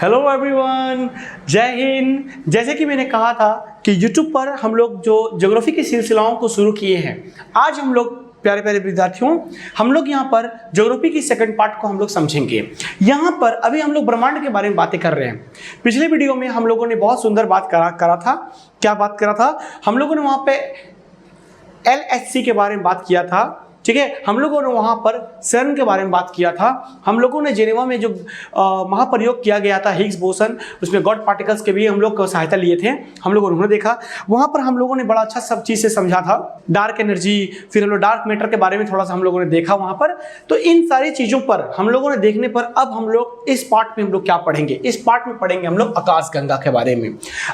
Hello everyone, जय हिंद। जैसे कि मैंने कहा था कि यूट्यूब पर हम लोग जो ज्योग्राफी की सिलसिलाओं को शुरू किए हैं, आज हम लोग प्यारे प्यारे विद्यार्थियों हम लोग यहाँ पर ज्योग्राफी की सेकंड पार्ट को हम लोग समझेंगे। यहाँ पर अभी हम लोग ब्रह्मांड के बारे में बातें कर रहे हैं। पिछले वीडियो में हम लोगों ने बहुत सुंदर बात करा था। क्या बात करा था? हम लोगों ने वहाँ पे LHC के बारे में बात किया था, ठीक है। हम लोगों ने वहां पर CERN के बारे में बात किया था। हम लोगों ने जेनेवा में जो महाप्रयोग किया गया था हिग्स बोसन, उसमें गॉड पार्टिकल्स के भी हम लोग सहायता लिए थे। हम लोगों ने देखा, वहां पर हम लोगों ने बड़ा अच्छा सब चीज से समझा था। डार्क एनर्जी, फिर हम लोग डार्क मैटर के बारे में थोड़ा सा हम लोगों ने देखा वहां पर। तो इन सारी चीजों पर हम लोगों ने देखने पर अब हम लोग इस पार्ट में हम लोग क्या पढ़ेंगे? इस पार्ट में पढ़ेंगे हम लोग आकाशगंगा के बारे में।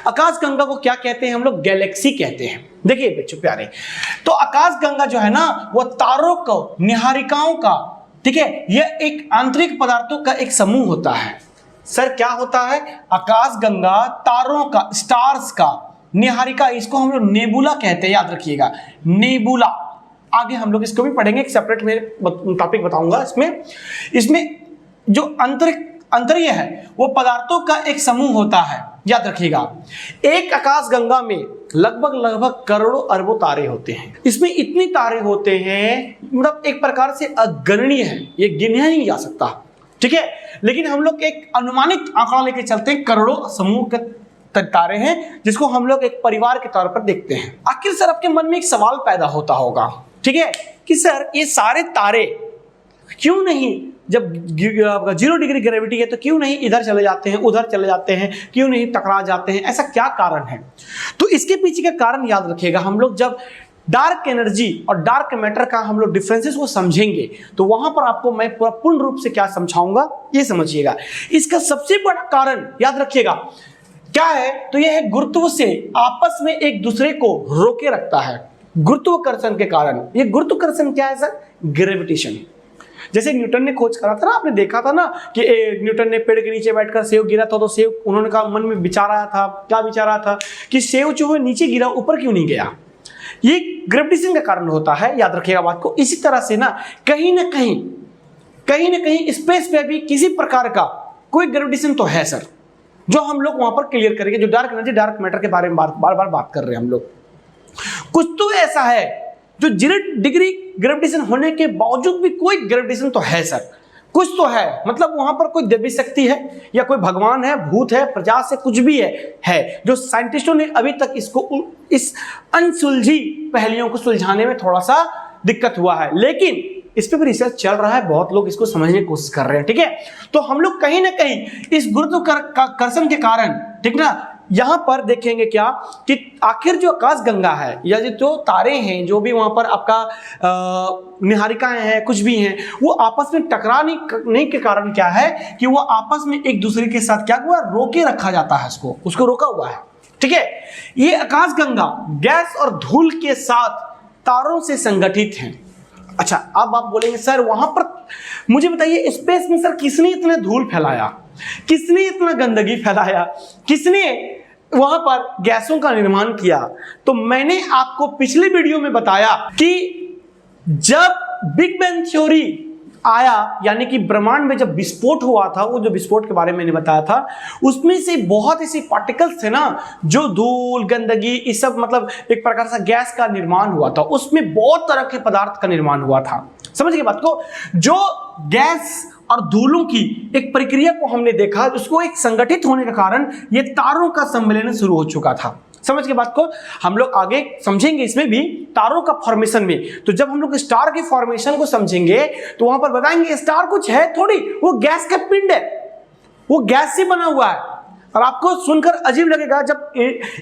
आकाशगंगा को क्या कहते हैं? हम लोग गैलेक्सी कहते हैं। देखिए बच्चों प्यारे, तो आकाशगंगा जो है ना, वो तारों को, निहारिकाओं का, ठीक है, यह एक आंतरिक पदार्थों का एक समूह होता है। सर क्या होता है? आकाशगंगा तारों का, स्टार्स का, निहारिका, इसको हम लोग नेबुला कहते हैं, याद रखिएगा, नेबुला। आगे हम लोग इसको भी पढ़ेंगे, एक सेपरेट में टॉपिक बताऊंगा। इसमें जो अंतरिक्ष है वो पदार्थों का एक समूह होता है, याद रखिएगा। एक आकाशगंगा में लगभग करोड़ों अरबों तारे होते हैं। इसमें इतने तारे होते हैं, मतलब एक प्रकार से अगणनीय है, ये गिना ही नहीं जा सकता, ठीक है। लेकिन हम लोग एक अनुमानित आंकड़ा लेके चलते हैं, करोड़ों समूह के तारे हैं, जिसको हम लोग एक परिवार के तौर पर देखते हैं। आखिर सर आपके मन में एक सवाल पैदा होता होगा, ठीक है, कि सर ये सारे तारे क्यों नहीं, जब 0 डिग्री ग्रेविटी है तो क्यों नहीं इधर चले जाते हैं, उधर चले जाते हैं, क्यों नहीं टकरा जाते हैं? ऐसा क्या कारण है? तो इसके पीछे का कारण याद रखिएगा। हम लोग जब डार्क एनर्जी और डार्क मैटर का हम लोग डिफरेंसेस को समझेंगे तो वहां पर आपको मैं पूरा पूर्ण रूप से क्या समझाऊंगा, ये समझिएगा। इसका सबसे बड़ा कारण याद रखिएगा क्या है? तो यह है गुरुत्व से आपस में एक दूसरे को रोके रखता है, गुरुत्वाकर्षण के कारण। ये गुरुत्वाकर्षण क्या है सर? ग्रेविटेशन। जैसे न्यूटन ने खोज करा था ना, आपने देखा था ना कि न्यूटन ने पेड़ के नीचे बैठकर सेव गिरा था, तो सेव, उन्होंने कहा, मन में विचार आया था, क्या विचार आया था कि सेव जो है नीचे गिरा, ऊपर क्यों नहीं गया? ये ग्रेविटेशन का कारण होता है, याद रखिएगा बात को। इसी तरह से ना कहीं ना कहीं स्पेस पे भी किसी प्रकार का कोई ग्रेविटेशन तो है सर, जो हम लोग वहां पर क्लियर करेंगे। जो डार्क एनर्जी, डार्क मैटर के बारे में बार बार बात कर रहे हैं हम लोग, कुछ तो ऐसा है जो 0 डिग्री ग्रेविटेशन होने के बावजूद भी कोई ग्रेविटेशन तो है सर, कुछ तो है। मतलब वहां पर कोई देवी शक्ति है, या कोई भगवान है, भूत है, प्रजा से कुछ भी है जो साइंटिस्टों ने अभी तक इसको, इस अनसुलझी पहेलियों को सुलझाने में थोड़ा सा दिक्कत हुआ है। लेकिन इस पे भी रिसर्च चल रहा है, बहुत लोग इसको समझने की कोशिश कर रहे हैं, ठीक है। तो हम लोग कहीं ना कहीं इस गुरुत्वाकर्षण के कारण, ठीक ना, यहां पर देखेंगे क्या कि आखिर जो आकाशगंगा है, या जो तारे हैं, जो भी वहां पर आपका निहारिकाएं हैं, कुछ भी हैं, वो आपस में टकराने के कारण क्या है कि वो आपस में एक दूसरे के साथ क्या हुआ, रोके रखा जाता है, उसको रोका हुआ है, ठीक है। ये आकाशगंगा गैस और धूल के साथ तारों से संगठित है। अच्छा, अब आप बोलेंगे सर वहां पर मुझे बताइए, स्पेस में सर किसने इतना धूल फैलाया, किसने इतना गंदगी फैलाया, किसने वहां पर गैसों का निर्माण किया? तो मैंने आपको पिछले वीडियो में बताया कि जब बिग बैंग थ्योरी आया, यानी कि ब्रह्मांड में जब विस्फोट हुआ था, वो जो विस्फोट के बारे में मैंने बताया था, उसमें से बहुत ऐसे पार्टिकल्स थे ना, जो धूल, गंदगी, ये सब, मतलब एक प्रकार से गैस का निर्माण हुआ था। उसमें बहुत तरह के पदार्थ का निर्माण हुआ था। समझ गए बात को? जो गैस और धूलों की एक प्रक्रिया को हमने देखा, उसको एक संगठित होने के कारण ये तारों का सम्मेलन शुरू हो चुका था। समझ के बात को? हम लोग आगे समझेंगे इसमें भी, तारों का फॉर्मेशन में। तो जब हम लोग स्टार की फॉर्मेशन को समझेंगे तो वहां पर बताएंगे स्टार कुछ है थोड़ी, वो गैस का पिंड है, वो गैस से बना हुआ है। और आपको सुनकर अजीब लगेगा, जब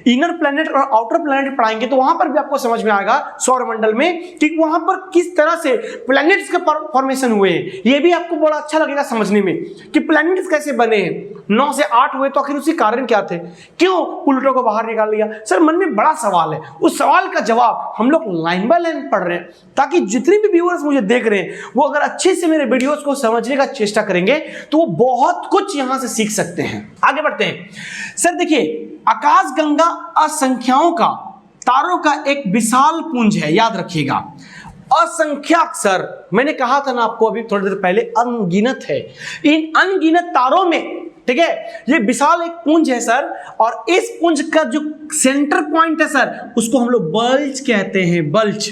इनर प्लैनेट और आउटर प्लैनेट पढ़ाएंगे तो वहां पर भी आपको समझ में आएगा सौरमंडल में कि वहां पर किस तरह से प्लैनेट्स के फॉर्मेशन हुए हैं। ये भी आपको बड़ा अच्छा लगेगा समझने में कि प्लैनेट्स कैसे बने हैं। 9 से 8 हुए तो आखिर उसके कारण क्या थे, क्यों प्लूटो को बाहर निकाल लिया? सर मन में बड़ा सवाल है, उस सवाल का जवाब हम लोग लाइन बाय लाइन पढ़ रहे हैं, ताकि जितने भी व्यूअर्स मुझे देख रहे हैं वो अगर अच्छे से मेरे वीडियोस को समझने का चेष्टा करेंगे तो वो बहुत कुछ यहां से सीख सकते हैं। आगे बढ़ते हैं सर। देखिए, आकाशगंगा असंख्याओं का, तारों का एक विशाल पुंज है, याद रखिएगा। असंख्याक सर, मैंने कहा था ना आपको अभी थोड़ी देर पहले, अनगिनत है। इन अनगिनत तारों में ठीक है, ये विशाल एक पुंज है सर, और इस पुंज का जो सेंटर पॉइंट है सर उसको हम लोग बल्ज कहते हैं, बल्ज,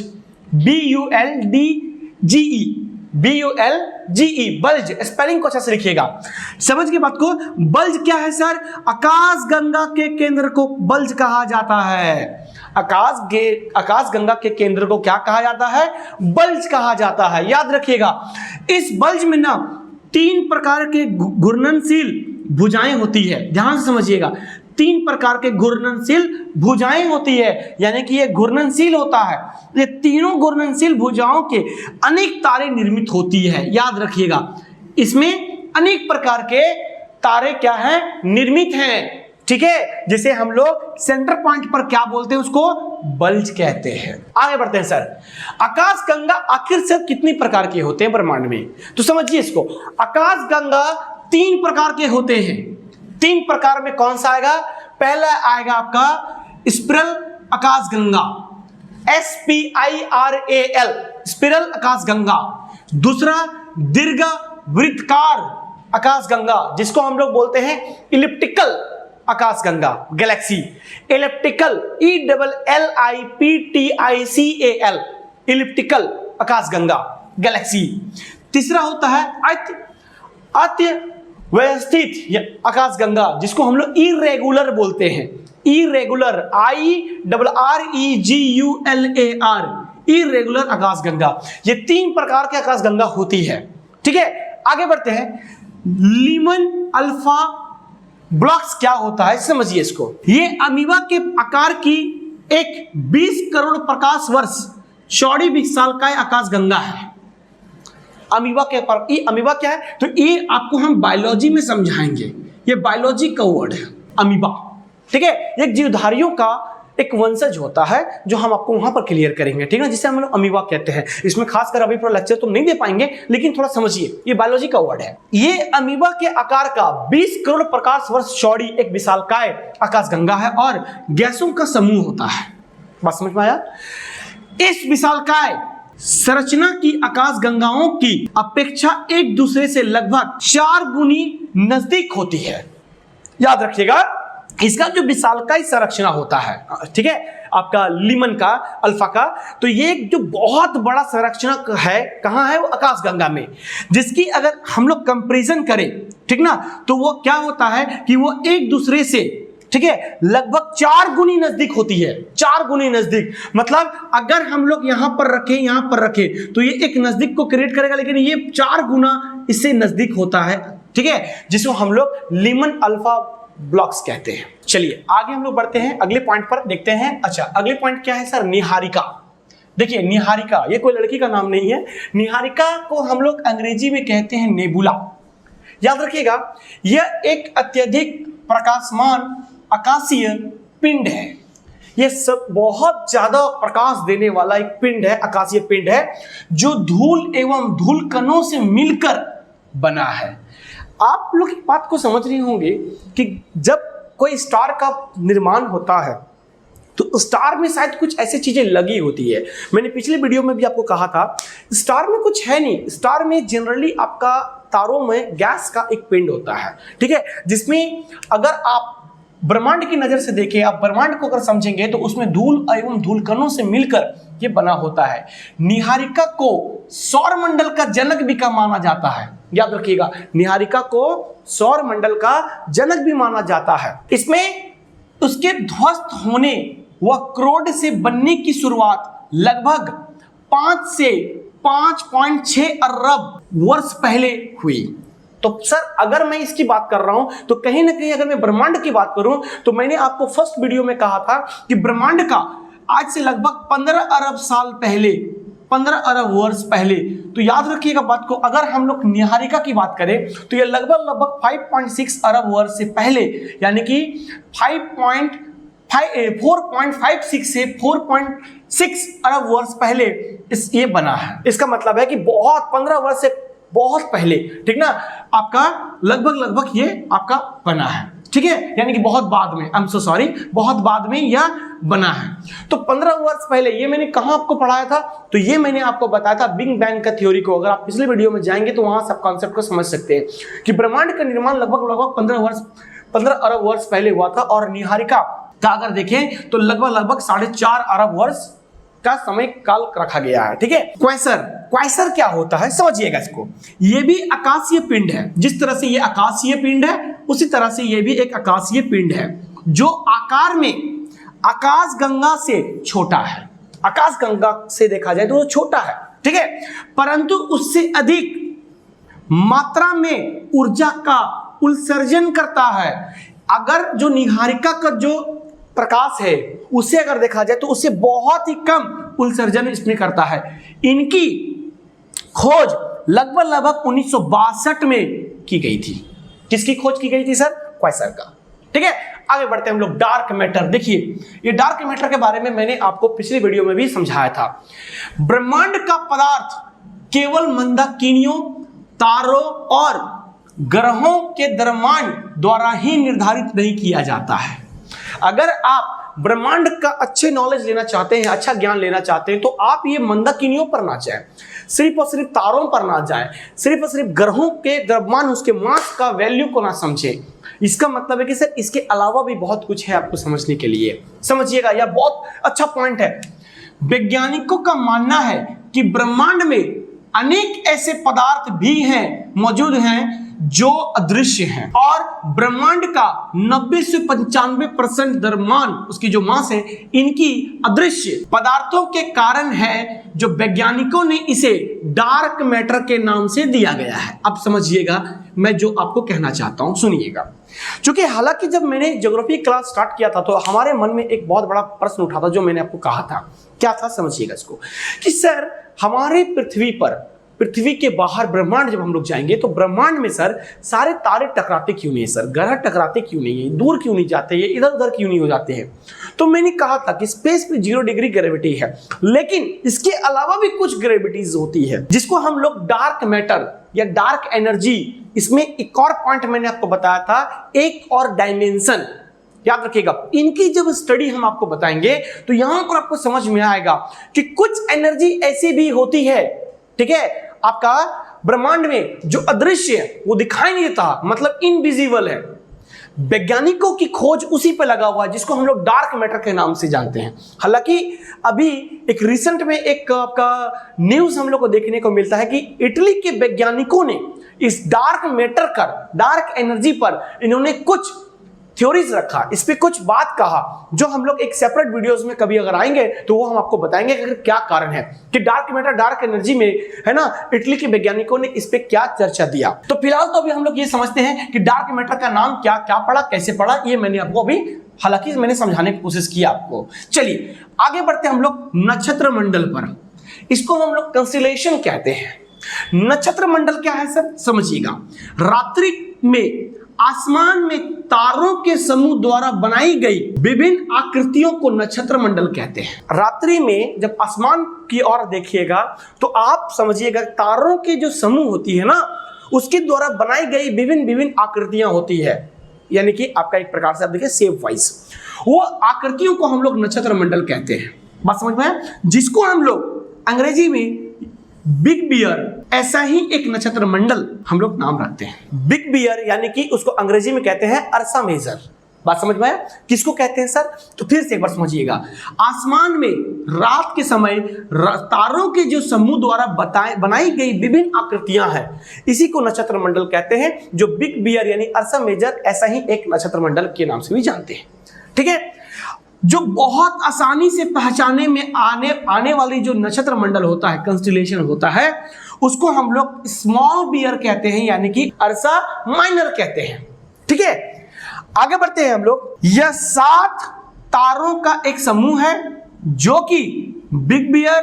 BULGE, बल्ज। स्पेलिंग को अच्छा से लिखिएगा, समझ के बात को। बल्ज क्या है सर? आकाश गंगा के केंद्र को बल्ज कहा जाता है। आकाश गंगा के केंद्र को क्या कहा जाता है? बल्ज कहा जाता है। याद रखिएगा, इस बल्ज में ना 3 प्रकार के घूर्णनशील भुजाएं होती है, ध्यान से समझिएगा। 3 प्रकार के घूर्णनशील भुजाएं होती है, यानी कि ये घूर्णनशील होता है। ये तीनों घूर्णनशील भुजाओं के अनेक तारे निर्मित होती है। याद रखिएगा, इसमें अनेक प्रकार के तारे क्या हैं? निर्मित हैं, ठीक है, जिसे हम लोग सेंटर पॉइंट पर क्या बोलते हैं? उसको बल्ज कहते हैं। आगे बढ़ते हैं सर। आकाश गंगा आखिर से कितनी प्रकार के होते हैं ब्रह्मांड में? तो समझिए इसको, आकाश गंगा 3 प्रकार के होते हैं। 3 प्रकार में कौन सा आएगा? पहला आएगा आपका स्पिरल आकाश गंगा, SPIRAL, स्पिरल आकाश गंगा। दूसरा दीर्घ वृत्ताकार आकाश गंगा, जिसको हम लोग बोलते हैं इलिप्टिकल आकाश गंगा, गैलेक्सी, इलिप्टिकल, ELLIPTICAL, इलिप्टिकल आकाश गंगा, गैलेक्सी। तीसरा होता है अत्यवस्थित आकाश गंगा, जिसको हम लोग इरेगुलर बोलते हैं, इरेगुलर, IREGULAR, इरेगुलर आकाश गंगा। ये 3 प्रकार के आकाश गंगा होती है, ठीक है। आगे बढ़ते हैं। लीमन अल्फा ब्लॉक्स क्या होता है, समझिए इसको। ये अमीबा के आकार की एक 20 करोड़ प्रकाश वर्ष चौड़ी विशालकाय आकाश गंगा है। अमीबा के पर, ये अमीबा क्या है? तो ये आपको हम बायोलॉजी में समझाएंगे, ये बायोलॉजी का वर्ड है अमीबा, ठीक है। एक जीवधारियों का एक वंशज होता है जो हम आपको वहां पर क्लियर करेंगे, ठीक है, जिसे हम लोग अमीबा कहते हैं। इसमें खासकर अभी पूरा लेक्चर तो नहीं दे पाएंगे, लेकिन थोड़ा समझिए, ये बायोलॉजी का वर्ड है। ये अमीबा के आकार का 20 करोड़ प्रकाश वर्ष चौड़ी एक विशालकाय आकाश गंगा है और गैसों का समूह होता है। बात समझ में आया? इस विशालकाय संरचना की आकाश गंगाओं की अपेक्षा एक दूसरे से लगभग 4 गुनी नजदीक होती है। याद रखिएगा, इसका जो विशालकाय संरचना होता है, ठीक है, आपका लीमन का, अल्फा का, तो ये जो बहुत बड़ा संरचना है, कहां है? वो आकाश गंगा में, जिसकी अगर हम लोग कंपैरिजन करें, ठीक ना, तो वो क्या होता है कि वो एक दूसरे से, ठीक है, लगभग 4 गुनी नजदीक होती है। 4 गुनी नजदीक मतलब अगर हम लोग यहां पर रखें तो ये एक नजदीक को क्रिएट करेगा, लेकिन ये 4 गुना इससे नजदीक होता है, ठीक है, जिसको हम लोग लीमन अल्फा ब्लॉक्स कहते हैं। चलिए आगे हम लोग बढ़ते हैं, अगले पॉइंट पर देखते हैं। अच्छा, अगले पॉइंट क्या है सर? निहारिका। देखिए निहारिका, ये कोई लड़की का नाम नहीं है। निहारिका को हम लोग अंग्रेजी में कहते हैं नेबुला। याद रखिएगा, यह एक अत्यधिक प्रकाशमान आकाशीय पिंड है। यह सब बहुत ज्यादा प्रकाश देने वाला एक पिंड है, आकाशीय पिंड है, जो धूल एवं धूल कणों से मिलकर बना है। आप लोग एक बात को समझ रहे होंगे कि जब कोई स्टार का निर्माण होता है तो स्टार में शायद कुछ ऐसी चीजें लगी होती है। मैंने पिछले वीडियो में भी आपको कहा था, स्टार में कुछ है नहीं। स्टार में जनरली आपका तारों में गैस का एक पिंड होता है, ठीक है, जिसमें अगर आप ब्रह्मांड की नजर से देखें, आप ब्रह्मांड को अगर समझेंगे तो उसमें धूल एवं धूल कणों से मिलकर ये बना होता है। निहारिका को सौर मंडल का जनक भी का माना जाता है। याद रखिएगा, निहारिका को सौर मंडल का जनक भी माना जाता है। इसमें उसके ध्वस्त होने व क्रोड से बनने की शुरुआत लगभग 5 से 5.6 अरब वर्ष पहले हुई। तो सर अगर मैं इसकी बात कर रहा हूं तो कहीं ना कहीं अगर मैं ब्रह्मांड की बात करूं तो मैंने आपको फर्स्ट वीडियो में कहा था कि ब्रह्मांड का आज से लगभग 15 अरब साल पहले, 15 अरब वर्ष पहले। तो याद रखिएगा बात को, अगर हम लोग निहारिका की बात करें तो ये लगभग 5.6 अरब वर्ष से पहले, यानी कि 4.56 से 4.6 अरब वर्ष पहले ये बना है। इसका मतलब है कि बहुत 15 वर्ष से बहुत पहले, ठीक ना, आपका लगभग ये आपका बना है। ठीक है, यानी कि बहुत बाद में, आई एम सो सॉरी, बहुत बाद में यह बना है। तो 15 वर्ष पहले ये मैंने कहां आपको पढ़ाया था, तो ये मैंने आपको बताया था बिग बैंग का थ्योरी को। अगर आप पिछले वीडियो में जाएंगे तो वहां सब कॉन्सेप्ट को समझ सकते हैं कि ब्रह्मांड का निर्माण लगभग 15 अरब वर्ष पहले हुआ था, और निहारिका का अगर देखें तो लगभग 4.5 अरब वर्ष का समय काल रखा गया है। ठीक है, क्वेसर क्या होता है समझिएगा इसको। ये भी आकाशीय पिंड है, जिस तरह से ये आकाशीय पिंड है उसी तरह से ये भी एक आकाशीय पिंड है, जो आकार में आकाशगंगा से छोटा है। आकाशगंगा से देखा जाए तो वो छोटा है, ठीक है, परंतु उससे अधिक मात्रा में ऊर्जा का उत्सर्जन करता है। अगर जो निहारिका का जो प्रकाश है उसे अगर देखा जाए तो उससे बहुत ही कम उत्सर्जन इसमें करता है। इनकी खोज लगभग 1962 में की गई थी। किसकी खोज की गई थी सर? क्वेसर का। ठीक है, आगे बढ़ते हैं हम लोग। डार्क मैटर, देखिए ये डार्क मैटर के बारे में मैंने आपको पिछली वीडियो में भी समझाया था। ब्रह्मांड का पदार्थ केवल मंदाकिनियों, तारों और ग्रहों के द्रव्यमान द्वारा ही निर्धारित नहीं किया जाता है। अगर आप ब्रह्मांड का अच्छे नॉलेज लेना चाहते हैं, अच्छा ज्ञान लेना चाहते हैं, तो आप ये मंदाकिनियों पर ना जाएं, सिर्फ और सिर्फ तारों पर ना जाएं, सिर्फ और सिर्फ ग्रहों के द्रव्यमान, उसके मास का वैल्यू को ना समझें। इसका मतलब है कि सर इसके अलावा भी बहुत कुछ है आपको समझने के लिए। समझिएगा, यह बहुत अच्छा पॉइंट है। वैज्ञानिकों का मानना है कि ब्रह्मांड में अनेक ऐसे पदार्थ भी हैं, मौजूद हैं जो अदृश्य हैं, और ब्रह्मांड का 90 से 95% द्रव्यमान, उसकी जो मास है, इनकी अदृश्य पदार्थों के कारण है, जो वैज्ञानिकों ने इसे डार्क मैटर के नाम से दिया गया है। अब समझिएगा मैं जो आपको कहना चाहता हूं, सुनिएगा। क्योंकि हालांकि जब मैंने ज्योग्राफी क्लास स्टार्ट किया था तो हमारे मन में एक बहुत बड़ा प्रश्न उठा था, जो मैंने आपको कहा था। क्या था समझिएगा इसको, कि सर हमारे पृथ्वी के बाहर ब्रह्मांड जब हम लोग जाएंगे तो ब्रह्मांड में सर सारे तारे टकराते क्यों नहीं है सर, ग्रह टकराते क्यों नहीं है, दूर क्यों नहीं जाते हैं, इधर उधर क्यों नहीं हो जाते हैं। तो मैंने कहा था कि स्पेस पे 0 डिग्री ग्रेविटी है, लेकिन इसके अलावा भी कुछ ग्रेविटीज होती है, जिसको हम लोग डार्क मैटर या डार्क एनर्जी, इसमें एक और पॉइंट मैंने आपको बताया था, एक और डायमेंशन, याद रखिएगा। इनकी जब स्टडी हम आपको बताएंगे तो यहां पर आपको समझ में आएगा कि कुछ एनर्जी ऐसी भी होती है, ठीक है, आपका ब्रह्मांड में जो अदृश्य है, वो दिखाई नहीं देता, मतलब इनविजिबल है। वैज्ञानिकों की खोज उसी पे लगा हुआ है, जिसको हम लोग डार्क मैटर के नाम से जानते हैं। हालांकि अभी एक रिसेंट में एक आपका न्यूज हम लोग को देखने को मिलता है कि इटली के वैज्ञानिकों ने इस डार्क मैटर का, डार्क एनर्जी पर इन्होंने कुछ थ्योरीज रखा, इस पे कुछ बात कहा, जो हम लोग एक सेपरेट वीडियोस में कभी अगर आएंगे तो वो हम आपको बताएंगे कि क्या कारण है कि डार्क मैटर, डार्क एनर्जी में, है ना, इटली के वैज्ञानिकों ने इस पे क्या चर्चा दिया। तो फिलहाल तो अभी हम लोग ये समझते हैं कि डार्क मैटर का नाम क्या क्या पड़ा, कैसे पड़ा, ये मैंने आपको अभी हालांकि मैंने समझाने की कोशिश की आपको। चलिए आगे बढ़ते हम लोग नक्षत्र मंडल पर। इसको हम लोग कंस्टेलेशन कहते हैं। नक्षत्र मंडल क्या है सर, समझिएगा। रात्रि में आसमान में तारों के समूह द्वारा बनाई गई विभिन्न आकृतियों को नक्षत्र मंडल कहते हैं। रात्रि में जब आसमान की ओर देखिएगा तो आप समझिएगा तारों के जो समूह होती है ना, उसके द्वारा बनाई गई विभिन्न आकृतियां होती है, यानी कि आपका एक प्रकार से आप देखिए शेप वाइज, वो आकृतियों को हम लोग नक्षत्र मंडल कहते हैं। बात समझ में, जिसको हम लोग अंग्रेजी में बिग बियर, ऐसा ही एक नक्षत्र मंडल हम लोग नाम रखते हैं। बिग बियर यानी कि उसको अंग्रेजी में कहते हैं अर्सा मेजर। बात समझ में आया, किसको कहते हैं सर? तो फिर से एक बार समझिएगा। आसमान में रात के समय तारों के जो समूह द्वारा बनाई गई विभिन्न आकृतियां हैं, इसी को नक्षत्र मंडल कहते हैं, जो बिग बियर यानी अर्सा मेजर, ऐसा ही एक नक्षत्र मंडल के नाम से भी जानते हैं। ठीक है, जो बहुत आसानी से पहचाने में आने वाली जो नक्षत्र मंडल होता है, कंस्टेलेशन होता है, उसको हम लोग स्मॉल बियर कहते हैं, यानी कि अर्सा माइनर कहते हैं। ठीक है, आगे बढ़ते हैं हम लोग। यह 7 तारों का एक समूह है, जो कि बिग बियर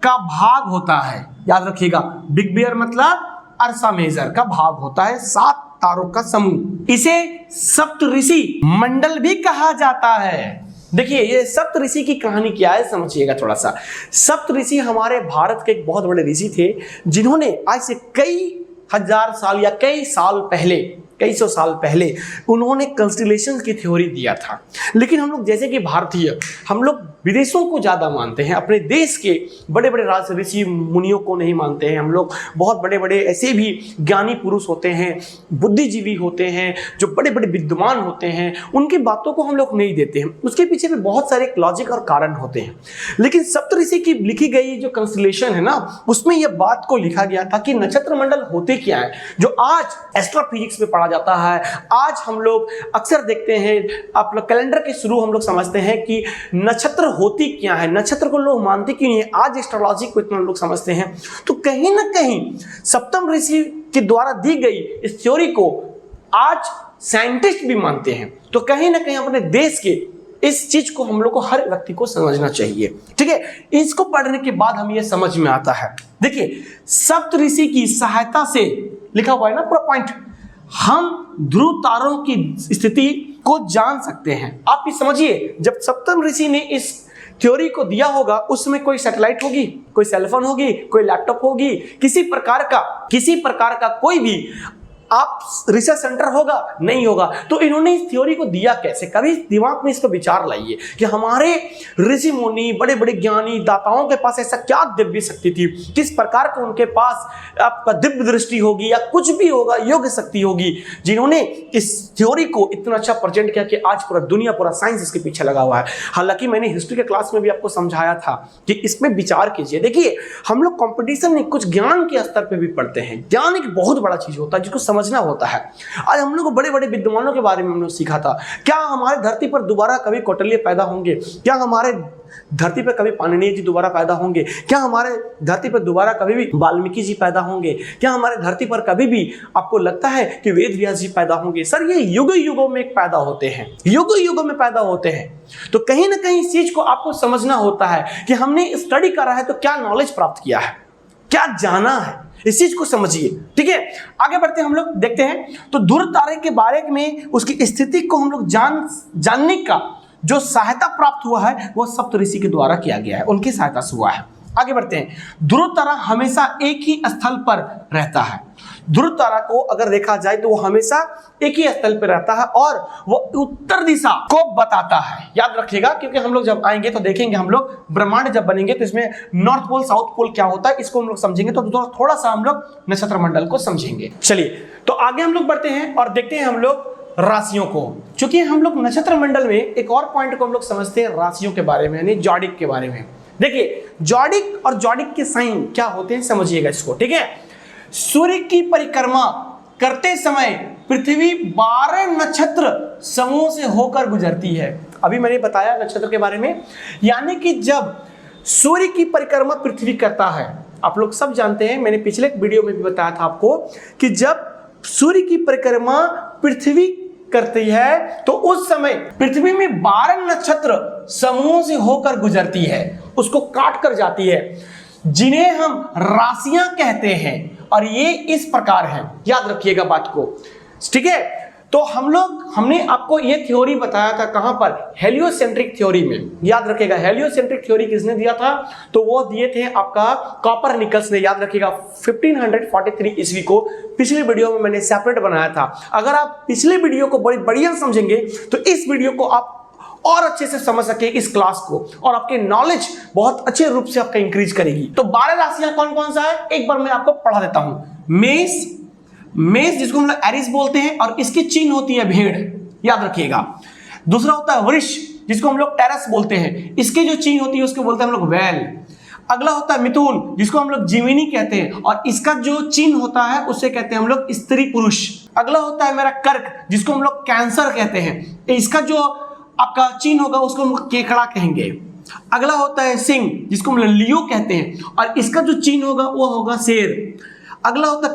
का भाग होता है। याद रखिएगा, बिग बियर मतलब अर्सा मेजर का भाग होता है, 7 तारों का समूह। इसे सप्तऋषि मंडल भी कहा जाता है। देखिए ये सप्तऋषि की कहानी क्या है समझिएगा थोड़ा सा। सप्तऋषि हमारे भारत के एक बहुत बड़े ऋषि थे, जिन्होंने आज से कई हजार साल या कई साल पहले कई सौ साल पहले उन्होंने कंस्टेलेशन की थ्योरी दिया था। लेकिन हम लोग जैसे कि भारतीय, हम लोग विदेशों को ज़्यादा मानते हैं, अपने देश के बड़े बड़े राज ऋषि मुनियों को नहीं मानते हैं। हम लोग बहुत बड़े बड़े ऐसे भी ज्ञानी पुरुष होते हैं, बुद्धिजीवी होते हैं, जो बड़े बड़े विद्वान होते हैं, उनकी बातों को हम लोग नहीं देते हैं। उसके पीछे भी बहुत सारे लॉजिक और कारण होते हैं। लेकिन सप्तऋषि की लिखी गई जो कंस्टेलेशन है ना, उसमें यह बात को लिखा गया था कि नक्षत्र मंडल होते क्या है, जो आज एस्ट्रोफिजिक्स में पढ़ा जाता है। आज हम लोग अक्सर देखते हैं, आप लोग कैलेंडर के शुरू हम लोग समझते हैं कि नक्षत्र होती क्या है, नक्षत्र को लोग मानते क्यों नहीं है, आज एस्ट्रोलॉजी को इतना लोग समझते हैं। तो कहीं ना कहीं सप्तम ऋषि के द्वारा दी गई इस थ्योरी को आज साइंटिस्ट भी मानते हैं। तो कहीं ना कहीं अपने देश के इस चीज को हम लोग को, हर व्यक्ति को समझना चाहिए। ठीक है, इसको पढ़ने के बाद हमें यह समझ में आता है। देखिए, सप्तऋषि की सहायता से लिखा हुआ है ना पूरा पॉइंट, हम ध्रुव तारों की स्थिति को जान सकते हैं। आप ये समझिए, जब सप्तम ऋषि ने इस थ्योरी को दिया होगा, उसमें कोई सैटेलाइट होगी, कोई सेलफोन होगी, कोई लैपटॉप होगी, किसी प्रकार का कोई भी आप रिसर्च सेंटर होगा नहीं होगा। तो इन्होंने इस थ्योरी को दिया कैसे? कभी दिमाग में इसको विचार लाइए कि हमारे ऋषि मुनि, बड़े बड़े ज्ञानी दाताओं के पास ऐसा क्या दिव्य शक्ति थी, किस प्रकार का उनके पास आपका दिव्य दृष्टि होगी या कुछ भी होगा, योग्य शक्ति होगी, जिन्होंने इस थ्योरी को इतना अच्छा प्रेजेंट किया कि आज पूरा दुनिया, पूरा साइंस इसके पीछे लगा हुआ है। हालांकि मैंने हिस्ट्री के क्लास में भी आपको समझाया था कि इसमें विचार कीजिए। देखिए, हम लोग कंपटीशन में कुछ ज्ञान के स्तर पर भी पढ़ते हैं। ज्ञान एक बहुत बड़ा चीज होता है जिसको समझना होता है। आज हम लोग को बड़े बड़े विद्वानों के बारे में हमने सीखा था। क्या हमारे धरती पर दोबारा कभी कौटिल्य पैदा होंगे? क्या हमारे धरती पर कभी पाणिनि जी दोबारा पैदा होंगे? क्या हमारे धरती पर दोबारा कभी भी वाल्मीकि जी पैदा होंगे? क्या हमारे धरती पर कभी भी आपको लगता है कि वेद व्यास जी पैदा होंगे? सर, ये युग युगों में पैदा होते हैं, युग युगों में पैदा होते हैं। तो कहीं ना कहीं इस चीज को आपको समझना होता है कि हमने स्टडी करा है तो क्या नॉलेज प्राप्त किया है, क्या जाना है, इस चीज को समझिए। ठीक है, आगे बढ़ते हैं, हम लोग देखते हैं। तो ध्रुव तारे के बारे में, उसकी स्थिति को हम लोग जानने का जो सहायता प्राप्त हुआ है वो सप्तऋषि के द्वारा किया गया है, उनकी सहायता से हुआ है। आगे बढ़ते हैं। ध्रुव तारा हमेशा एक ही स्थल पर रहता है। ध्रुव तारा को अगर देखा जाए तो वो हमेशा एक ही स्थल पर रहता है और वो उत्तर दिशा को बताता है। याद रखिएगा, क्योंकि हम लोग जब आएंगे तो देखेंगे, हम लोग ब्रह्मांड जब बनेंगे तो इसमें नॉर्थ पोल साउथ पोल क्या होता है इसको हम लोग समझेंगे, तो थोड़ा सा हम लोग नक्षत्र मंडल को समझेंगे। चलिए, तो आगे हम लोग बढ़ते हैं और देखते हैं हम लोग राशियों को। चूंकि हम लोग नक्षत्र मंडल में एक और पॉइंट को हम लोग समझते हैं राशियों के बारे में, यानी जॉडिक के बारे में। देखिए, जॉडिक और जॉडिक के साइन क्या होते हैं समझिएगा इसको। ठीक है, सूर्य की परिक्रमा करते समय पृथ्वी 12 नक्षत्र समूह से होकर गुजरती है। अभी मैंने बताया नक्षत्र के बारे में, यानी कि जब सूर्य की परिक्रमा पृथ्वी करता है, आप लोग सब जानते हैं, मैंने पिछले वीडियो में भी बताया था आपको कि जब सूर्य की परिक्रमा पृथ्वी करती है तो उस समय पृथ्वी में 12 नक्षत्र समूह से होकर गुजरती है, उसको काट कर जाती है, जिन्हें हम राशियां कहते हैं। और ये इस प्रकार है, याद रखिएगा बात को। ठीक है, तो हमने आपको ये थ्योरी बताया था कहां पर? हेलियोसेंट्रिक थ्योरी में। याद रखिएगा, हेलियोसेंट्रिक थ्योरी किसने दिया था? तो वो दिए थे आपका कॉपरनिकस ने। याद रखिएगा, 1543 ईस्वी को पिछले वीडियो में मैंने सेपरेट बनाया था। अगर आप पिछले वीडियो को बड़ी बढ़िया समझेंगे तो इस वीडियो को आप और अच्छे से समझ सके इस क्लास को, और आपके नॉलेज बहुत अच्छे रूप से आपका इंक्रीज करेगी। तो 12 राशियां कौन कौन सा है एक बार मैं आपको पढ़ा देता हूं। मेष जिसको हम लोग एरिस बोलते हैं और इसकी चिन्ह होती है भेड़, याद रखिएगा। दूसरा होता है वृष जिसको हम लोग टेरस बोलते हैं, इसकी जो चिन्ह होती है उसको बोलते हैं हम लोग वैल। अगला होता है मिथुन जिसको हम लोग जिमिनी कहते हैं और इसका जो चिन्ह होता है उससे कहते हैं हम लोग स्त्री पुरुष। अगला होता है मेरा कर्क जिसको हम लोग कैंसर कहते हैं, इसका जो आपका चिन्ह होगा उसको हम लोग केकड़ा कहेंगे। अगला होता है सिंह जिसको हम लोग लियो कहते हैं और इसका जो चिन्ह होगा वो होगा शेर। अगला होता है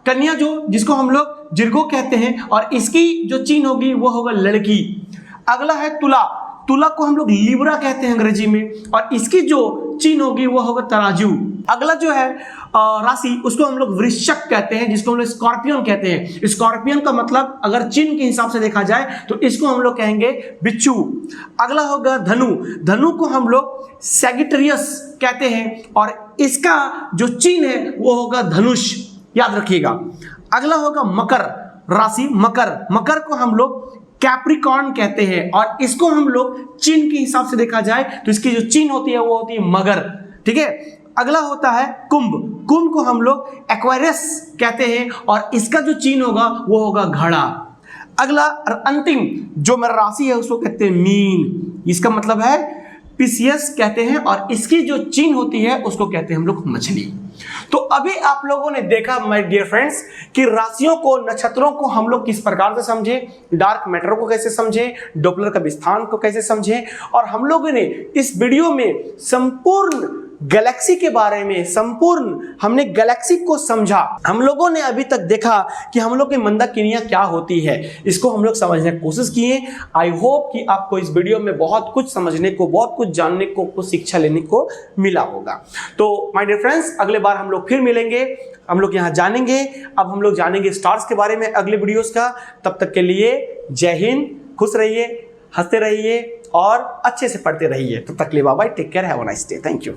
कन्या जिसको हम लोग जिर्गो कहते हैं और इसकी जो चिन्ह होगी वो होगा लड़की। अगला है तुला को हम लोग लिब्रा कहते हैं अंग्रेजी में और इसकी जो चिन्ह होगी वो होगा तराजू। अगला जो है राशि उसको हम लोग वृश्चिक कहते हैं जिसको हम लोग स्कॉर्पियन कहते हैं। स्कॉर्पियन का मतलब अगर चिन्ह के हिसाब से देखा जाए तो इसको हम लोग कहेंगे बिच्छू। अगला होगा धनु को हम लोग सैगिटेरियस कहते हैं और इसका जो चिन्ह है वो होगा धनुष, याद रखिएगा। अगला होगा मकर, राशि मकर, मकर को हम लोग कैप्रिकॉर्न कहते हैं और इसको हम लोग चिन्ह के हिसाब से देखा जाए तो इसकी जो चिन्ह होती है वो होती है मगर, ठीक है। अगला होता है कुंभ, कुंभ को हम लोग एक्वेरियस कहते हैं और इसका जो चिन्ह होगा वो होगा घड़ा। अगला और अंतिम जो मेरा राशि है उसको कहते हैं मीन, इसका मतलब है पिसियस कहते हैं और इसकी जो चिन्ह होती है उसको कहते हैं हम लोग मछली। तो अभी आप लोगों ने देखा माय डियर फ्रेंड्स कि राशियों को, नक्षत्रों को हम लोग किस प्रकार से समझे, डार्क मैटर को कैसे समझे, डॉपलर का विस्थान को कैसे समझे, और हम लोगों ने इस वीडियो में संपूर्ण गैलेक्सी के बारे में, संपूर्ण हमने गैलेक्सी को समझा। हम लोगों ने अभी तक देखा कि हम लोग की मंदाकिनियां क्या होती है, इसको हम लोग समझने की कोशिश किए। आई होप कि आपको इस वीडियो में बहुत कुछ समझने को, बहुत कुछ जानने को, कुछ शिक्षा लेने को मिला होगा। तो माय डियर फ्रेंड्स, अगले बार हम लोग फिर मिलेंगे, हम लोग यहाँ जानेंगे, अब हम लोग जानेंगे स्टार्स के बारे में अगले वीडियोस का। तब तक के लिए जय हिंद, खुश रहिए, हंसते रहिए और अच्छे से पढ़ते रहिए। तब तक के लिए bye bye, take care, have a nice day, thank you.